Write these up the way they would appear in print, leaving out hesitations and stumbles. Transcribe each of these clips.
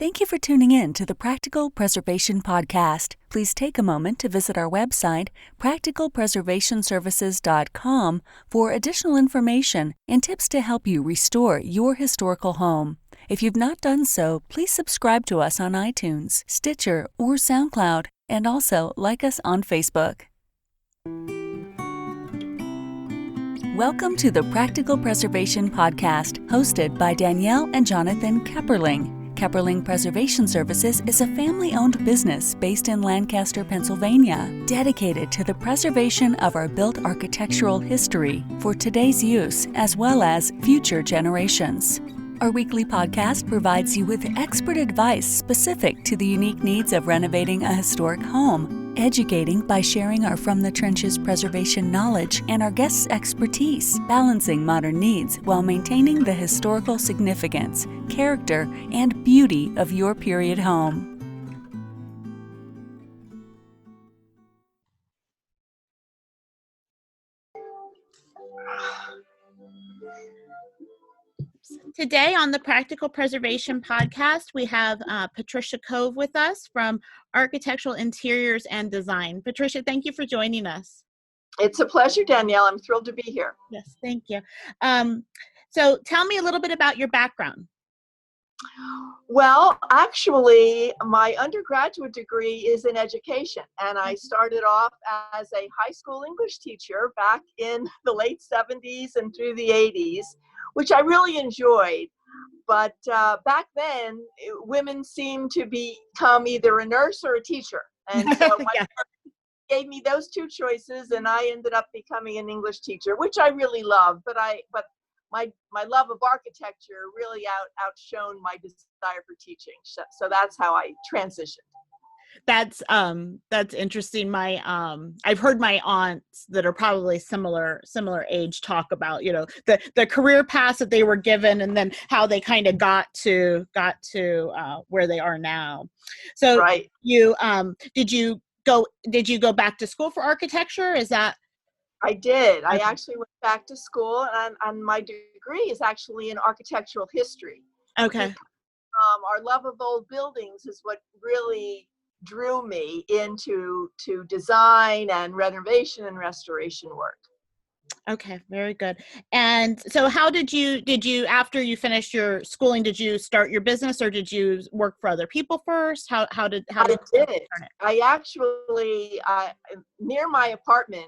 Thank you for tuning in to the Practical Preservation Podcast. Please take a moment to visit our website, practicalpreservationservices.com, for additional information and tips to help you restore your historical home. If you've not done so, please subscribe to us on iTunes, Stitcher, or SoundCloud, and also like us on Facebook. Welcome to the Practical Preservation Podcast, hosted by Danielle and Jonathan Kepperling. Kepperling Preservation Services is a family-owned business based in Lancaster, Pennsylvania, dedicated to the preservation of our built architectural history for today's use as well as future generations. Our weekly podcast provides you with expert advice specific to the unique needs of renovating a historic home, educating by sharing our From the Trenches preservation knowledge and our guests' expertise, balancing modern needs while maintaining the historical significance, character, and beauty of your period home. Today on the Practical Preservation Podcast, we have Patricia Cove with us from Architectural Interiors and Design. Patricia, thank you for joining us. It's a pleasure, Danielle. I'm thrilled to be here. Yes, thank you. So tell me a little bit about your background. Well, actually, my undergraduate degree is in education, and I started off as a high school English teacher back in the late 70s and through the 80s, which I really enjoyed. But back then, women seemed to become either a nurse or a teacher. And so my parents gave me those two choices, and I ended up becoming an English teacher, which I really love. But my love of architecture really outshone my desire for teaching. So that's how I transitioned. That's interesting. I've heard my aunts that are probably similar age talk about, the career paths that they were given and then how they kind of got to where they are now. So right. Did you go back to school for architecture? Is that? I did. I actually went back to school, and my degree is actually in architectural history. Okay. Because, our love of old buildings is what really drew me into design and renovation and restoration work. Okay, very good. And so how did you after you finished your schooling, did you start your business or did you work for other people first? How did I did. I actually near my apartment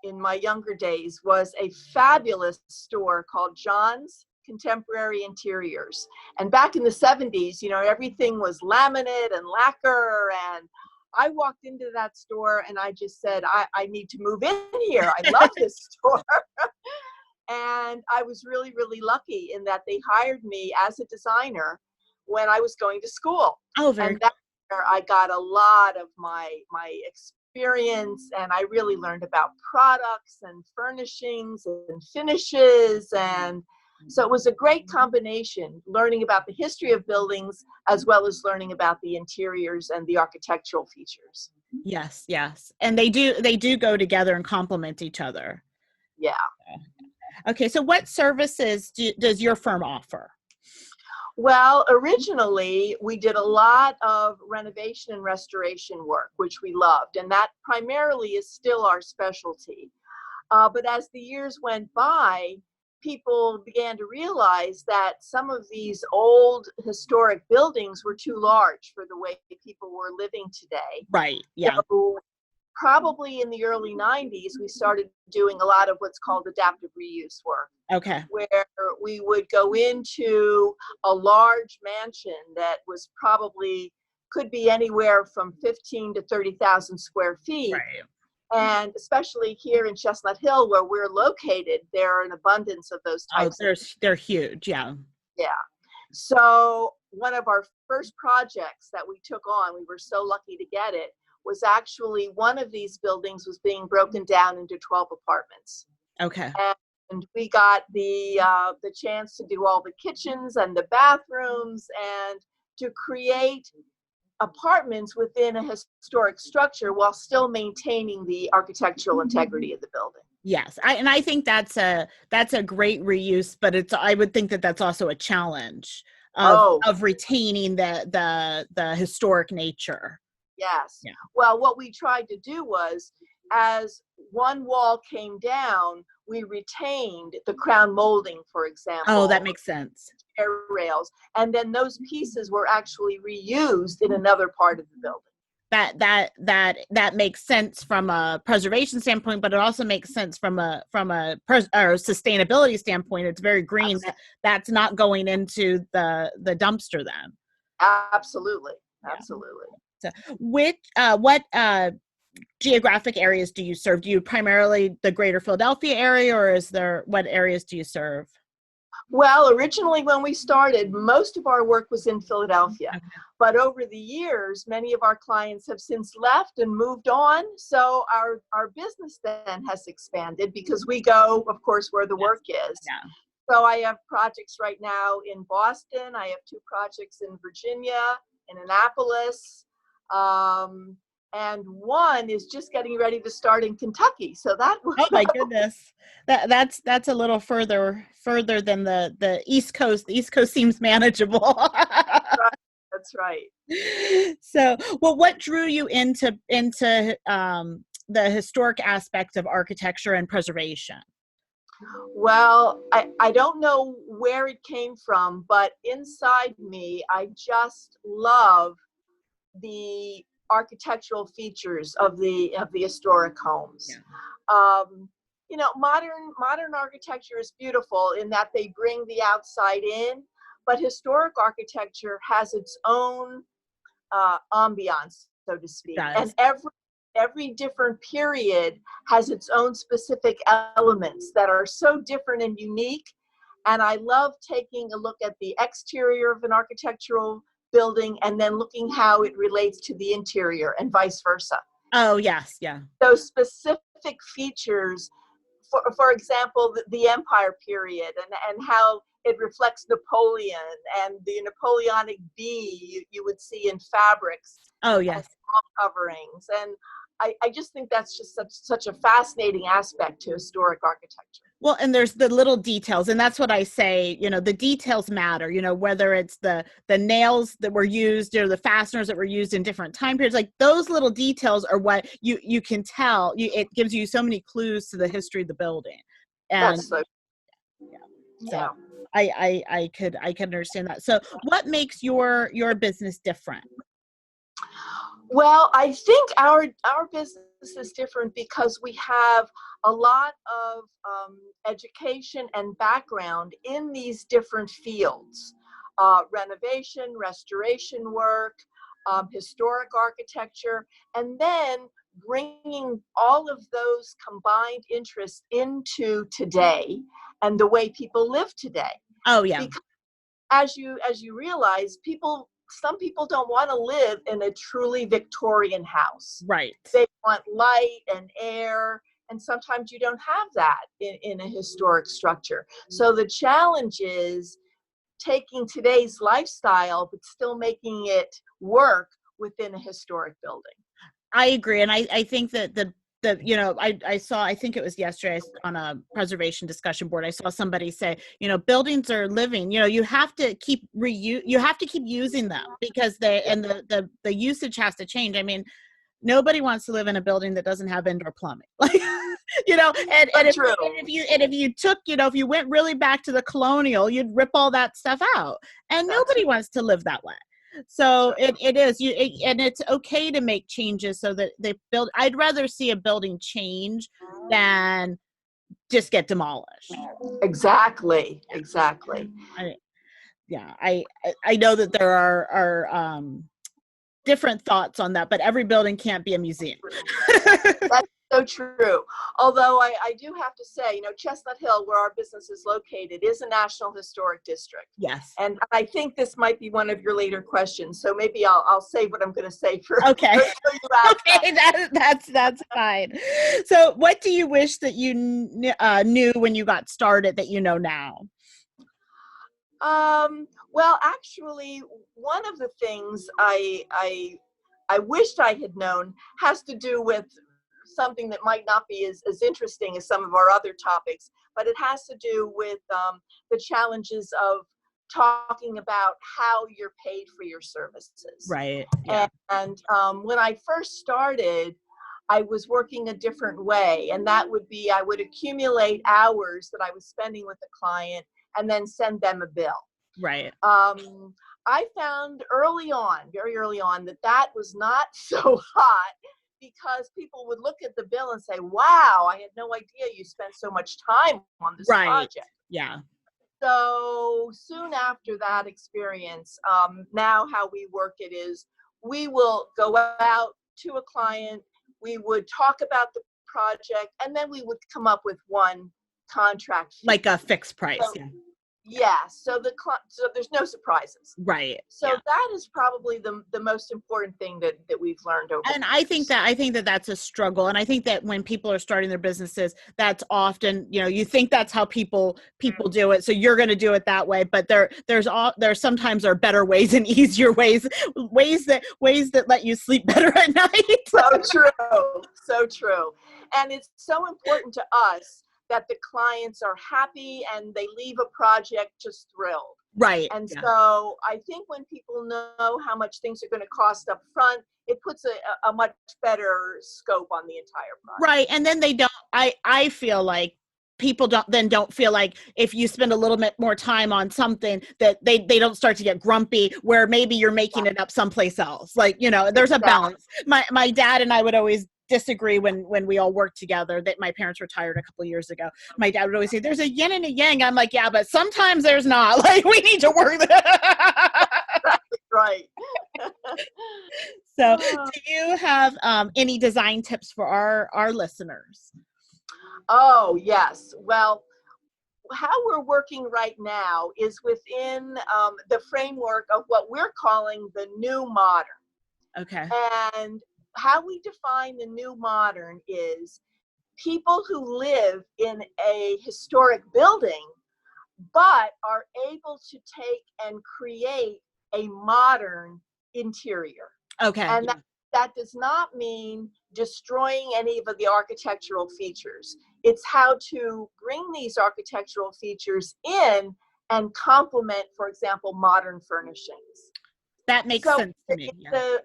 in my younger days was a fabulous store called John's Contemporary Interiors. And back in the 70s, everything was laminate and lacquer. And I walked into that store and I just said, I need to move in here. I love this store. And I was really, really lucky in that they hired me as a designer when I was going to school. Oh, very and that's where I got a lot of my experience, and I really learned about products and furnishings and finishes. And so it was a great combination, learning about the history of buildings as well as learning about the interiors and the architectural features. Yes. And they do go together and complement each other. Yeah. Okay, so what services does your firm offer? Well, originally, we did a lot of renovation and restoration work, which we loved, and that primarily is still our specialty. But as the years went by, people began to realize that some of these old historic buildings were too large for the way people were living today. Right, yeah. So probably in the early 90s, we started doing a lot of what's called adaptive reuse work. Okay. Where we would go into a large mansion that was could be anywhere from 15 to 30,000 square feet. Right. And especially here in Chestnut Hill, where we're located, there are an abundance of those types. They're huge, yeah. Yeah. So one of our first projects that we took on, we were so lucky to get it, was actually one of these buildings was being broken down into 12 apartments. Okay. And we got the chance to do all the kitchens and the bathrooms and to create apartments within a historic structure while still maintaining the architectural integrity of the building. Yes, I think that's a great reuse, but I would think that that's also a challenge Oh, of retaining the historic nature. yes. Yeah. Well, what we tried to do was, as one wall came down, we retained the crown molding, for Oh, that example, makes sense. air rails, and then those pieces were actually reused in another part of the building. That makes sense from a preservation standpoint, but it also makes sense from a or sustainability standpoint. It's very green. That's not going into the dumpster then. Absolutely, Yeah. absolutely. So, what geographic areas do you serve? Do you primarily the greater Philadelphia area, or what areas do you serve? Well, originally when we started, most of our work was in Philadelphia. Okay. But over the years, many of our clients have since left and moved on. So our business then has expanded because we go, of course, where the work is. Yeah. So I have projects right now in Boston. I have 2 projects in Virginia, in Annapolis. And one is just getting ready to start in Kentucky. So that Oh my goodness. That's a little further than the East Coast. The East Coast seems manageable. that's right. So, well, what drew you into the historic aspect of architecture and preservation? Well, I don't know where it came from, but inside me, I just love the architectural features of the historic homes. Yeah. Modern architecture is beautiful in that they bring the outside in, but historic architecture has its own ambiance, so to speak, and every different period has its own specific elements that are so different and unique. And I love taking a look at the exterior of an architectural building and then looking how it relates to the interior and vice versa. Oh, yes. Yeah. Those specific features, for example, the Empire period and how it reflects Napoleon and the Napoleonic bee you would see in fabrics. Oh, yes. Coverings. And I just think that's just such a fascinating aspect to historic architecture. Well, and there's the little details, and that's what I say, the details matter, whether it's the nails that were used or the fasteners that were used in different time periods, like those little details are what you can tell. It gives you so many clues to the history of the building. And that's so, yeah. I could understand that. So what makes your business different? Well, I think our business is different because we have a lot of education and background in these different fields, renovation, restoration work, historic architecture, and then bringing all of those combined interests into today and the way people live today. Oh, yeah. Because as you realize, some people don't want to live in a truly Victorian house. Right. They want light and air, and sometimes you don't have that in a historic structure. So the challenge is taking today's lifestyle, but still making it work within a historic building. I agree. And I think that I saw, I think it was yesterday on a preservation discussion board, I saw somebody say, buildings are living, you have to keep using them because the usage has to change. I mean, nobody wants to live in a building that doesn't have indoor plumbing. Like, if you took, if you went really back to the colonial, you'd rip all that stuff out, and nobody wants to live that way. So it is and it's okay to make changes so that I'd rather see a building change than just get demolished. Exactly. I know that there are different thoughts on that, but every building can't be a museum. That's so true. Although I do have to say, Chestnut Hill, where our business is located, is a National Historic District. Yes. And I think this might be one of your later questions, so maybe I'll save what I'm going to say for. Okay. Okay, that's fine. So, what do you wish that you knew when you got started that you know now? Well, actually, one of the things I wished I had known has to do with something that might not be as interesting as some of our other topics, but it has to do with the challenges of talking about how you're paid for your services. Right. Yeah. And when I first started, I was working a different way. And that would be, I would accumulate hours that I was spending with a client and then send them a bill. Right. I found early on, very early on, that was not so hot, because people would look at the bill and say, wow, I had no idea you spent so much time on this project. Yeah. So soon after that experience, now how we work it is, we will go out to a client, we would talk about the project, and then we would come up with one contract fee. Like a fixed price. So, yeah. So so there's no surprises. Right. So that is probably the most important thing that we've learned over. And I think that that's a struggle. And I think that when people are starting their businesses, that's often, you think that's how people do it. So you're going to do it that way. But there sometimes are better ways and easier ways that let you sleep better at night. So true. So true. And it's so important to us that the clients are happy and they leave a project just thrilled. Right. And so I think when people know how much things are going to cost up front, it puts a much better scope on the entire project. Right. And then I feel like people don't feel like if you spend a little bit more time on something that they don't start to get grumpy, where maybe you're making it up someplace else. Like, there's a balance. My dad and I would always disagree when we all worked together. That my parents retired a couple of years ago. My dad would always say, there's a yin and a yang. I'm like, yeah, but sometimes there's not. Like, we need to work that. Right. So do you have any design tips for our listeners? Oh, yes. Well, how we're working right now is within the framework of what we're calling the new modern. Okay. And how we define the new modern is people who live in a historic building, but are able to take and create a modern interior. Okay. And that does not mean destroying any of the architectural features. It's how to bring these architectural features in and complement, for example, modern furnishings. That makes sense to me.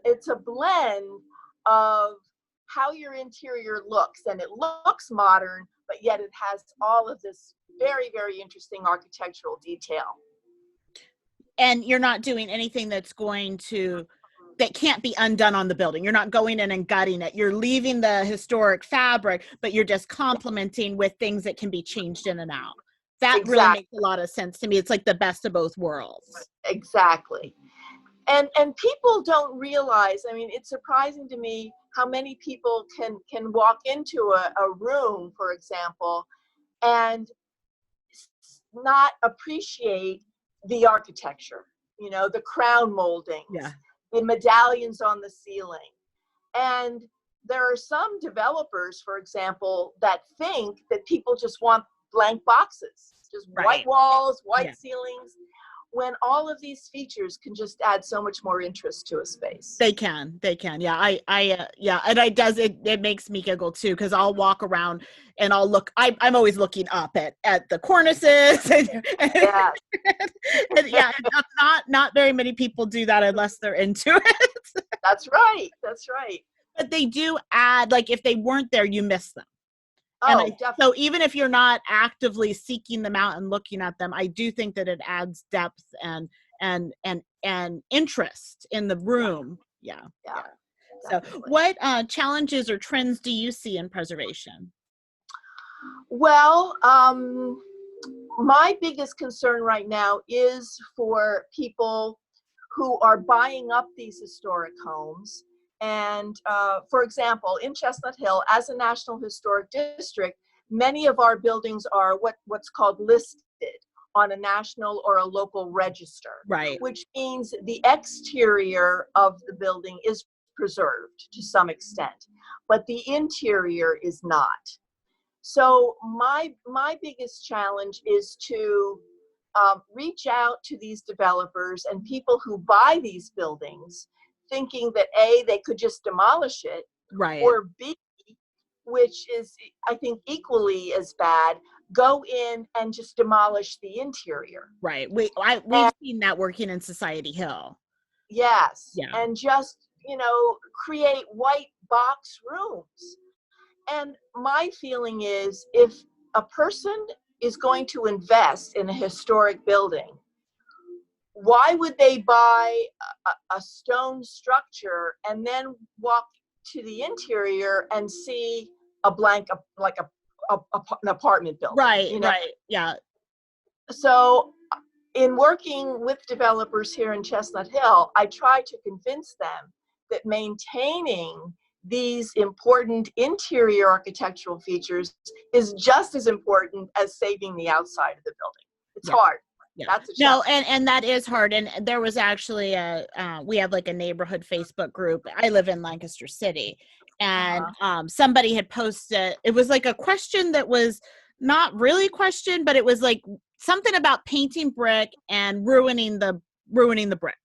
It's a blend of how your interior looks, and it looks modern, but yet it has all of this very, very interesting architectural detail. And you're not doing anything that can't be undone on the building. You're not going in and gutting it. You're leaving the historic fabric, but you're just complementing with things that can be changed in and out. That really makes a lot of sense to me. It's like the best of both worlds. Exactly. And people don't realize, I mean, it's surprising to me how many people can walk into a room, for example, and not appreciate the architecture, the crown moldings, the medallions on the ceiling. And there are some developers, for example, that think that people just want blank boxes, just white walls, white ceilings, when all of these features can just add so much more interest to a space. They can. Yeah. And it makes me giggle too, because I'll walk around and I'll look, I'm always looking up at the cornices and not very many people do that unless they're into it. That's right. But they do add, like, if they weren't there, you miss them. Definitely. So even if you're not actively seeking them out and looking at them, I do think that it adds depth and interest in the room. Yeah. So what challenges or trends do you see in preservation? Well, my biggest concern right now is for people who are buying up these historic homes. And for example, in Chestnut Hill, as a National Historic District, many of our buildings are what's called listed on a national or a local register. Right. Which means the exterior of the building is preserved to some extent, but the interior is not. So my biggest challenge is to reach out to these developers and people who buy these buildings, thinking that A, they could just demolish it, right, or B, which is, I think, equally as bad, go in and just demolish the interior. Right. We've seen that working in Society Hill. Yes. Yeah. And just, create white box rooms. And my feeling is, if a person is going to invest in a historic building, why would they buy a stone structure and then walk to the interior and see a blank, like an apartment building? Right. Right. Yeah. So in working with developers here in Chestnut Hill, I try to convince them that maintaining these important interior architectural features is just as important as saving the outside of the building. It's hard. Yeah. That's a no, challenge. and that is hard. And there was actually we have like a neighborhood Facebook group. I live in Lancaster City, and somebody had posted, it was like a question that was not really a question, but it was like something about painting brick and ruining the brick.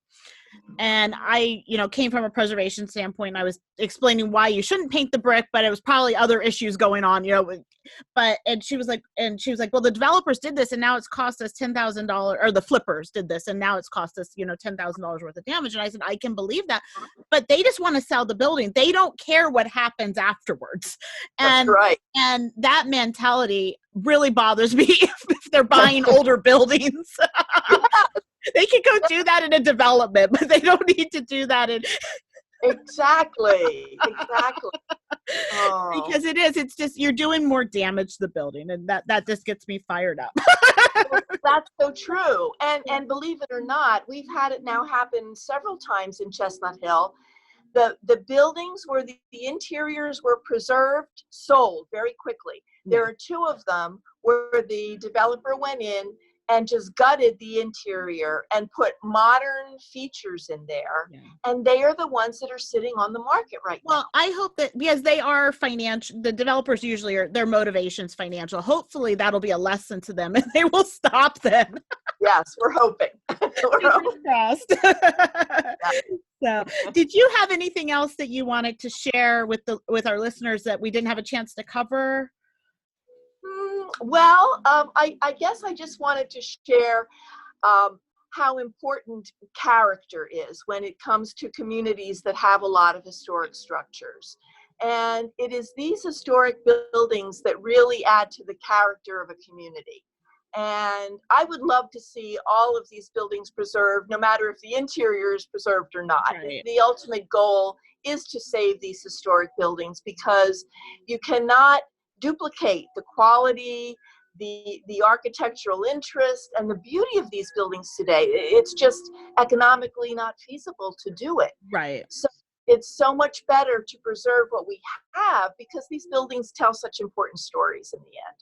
And I, came from a preservation standpoint. I was explaining why you shouldn't paint the brick, but it was probably other issues going on, and she was like, well, the developers did this and now it's cost us $10,000, or the flippers did this and now it's cost us, $10,000 worth of damage. And I said, I can believe that, but they just want to sell the building. They don't care what happens afterwards. And, That's right. And that mentality really bothers me if they're buying older buildings. They can go do that in a development, but they don't need to do that in. Exactly. Because it's just, you're doing more damage to the building, and that just gets me fired up. That's so true. And believe it or not, we've had it now happen several times in Chestnut Hill. The buildings where the interiors were preserved sold very quickly. There are two of them where the developer went in and just gutted the interior and put modern features in there. Yeah. And they are the ones that are sitting on the market right now. Well, I hope that, because they are financial, the developers usually are, their motivation's financial. Hopefully that'll be a lesson to them and they will stop then. Yes, we're hoping. Crossed. So, did you have anything else that you wanted to share with our listeners that we didn't have a chance to cover? Well, I guess I just wanted to share how important character is when it comes to communities that have a lot of historic structures. And it is these historic buildings that really add to the character of a community. And I would love to see all of these buildings preserved, no matter if the interior is preserved or not. Right. The ultimate goal is to save these historic buildings, because you cannot duplicate the quality, the architectural interest, and the beauty of these buildings today. It's just economically not feasible to do it. Right. So it's so much better to preserve what we have, because these buildings tell such important stories in the end.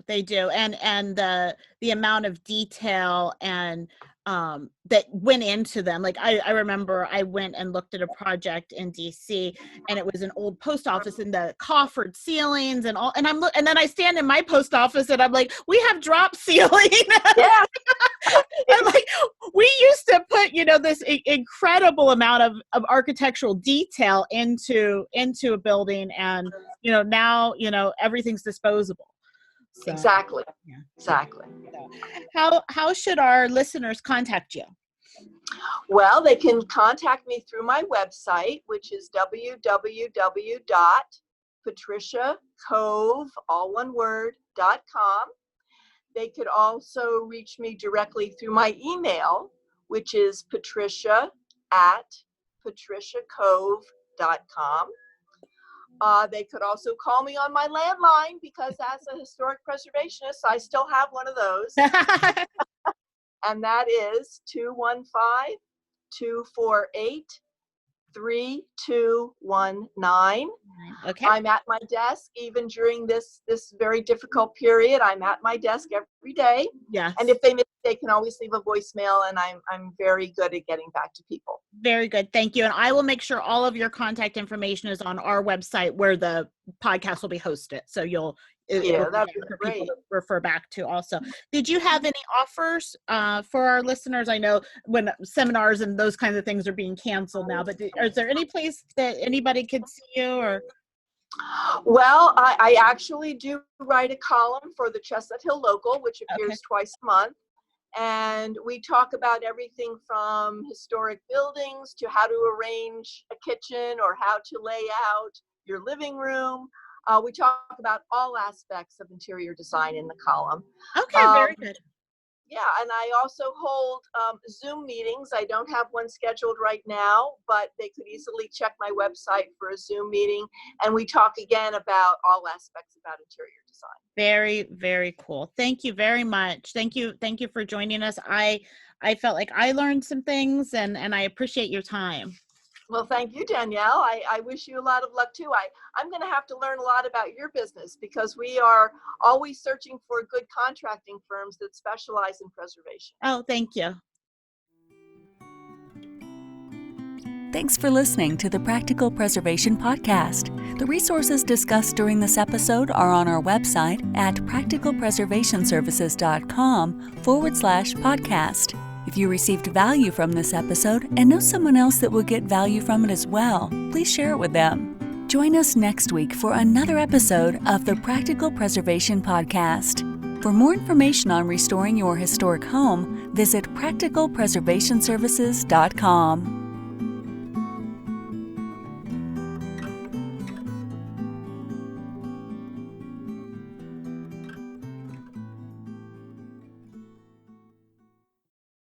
They do. And the amount of detail and that went into them. Like I remember I went and looked at a project in DC, and it was an old post office, and the coffered ceilings and all, and and then I stand in my post office and I'm like, we have drop ceiling. Yeah. I'm like, we used to put, this incredible amount of architectural detail into a building, and now everything's disposable. So, exactly. Yeah. Exactly. How should our listeners contact you? Well, they can contact me through my website, which is www.patriciacove, all one word, .com. They could also reach me directly through my email, which is patricia@patriciacove.com. They could also call me on my landline, because as a historic preservationist, I still have one of those. And that is 215-248-3219. Okay. I'm at my desk even during this very difficult period. I'm at my desk every day. Yes. And if they miss, they can always leave a voicemail, and I'm very good at getting back to people. Very good. Thank you. And I will make sure all of your contact information is on our website where the podcast will be hosted. So that'd be great. People to refer back to also. Did you have any offers for our listeners? I know when seminars and those kinds of things are being canceled now, but is there any place that anybody could see you or? Well, I actually do write a column for the Chestnut Hill Local, which appears Okay. twice a month. And we talk about everything from historic buildings to how to arrange a kitchen or how to lay out your living room. We talk about all aspects of interior design in the column. Okay, Um, very good. yeah, and I also hold Zoom meetings. I don't have one scheduled right now, but they could easily check my website for a Zoom meeting. And we talk again about all aspects about interior design. Very, very cool. Thank you very much. Thank you for joining us. I felt like I learned some things, and I appreciate your time. Well, thank you, Danielle. I wish you a lot of luck too. I'm going to have to learn a lot about your business because we are always searching for good contracting firms that specialize in preservation. Oh, thank you. Thanks for listening to the Practical Preservation Podcast. The resources discussed during this episode are on our website at practicalpreservationservices.com/podcast. If you received value from this episode and know someone else that will get value from it as well, please share it with them. Join us next week for another episode of the Practical Preservation Podcast. For more information on restoring your historic home, visit practicalpreservationservices.com.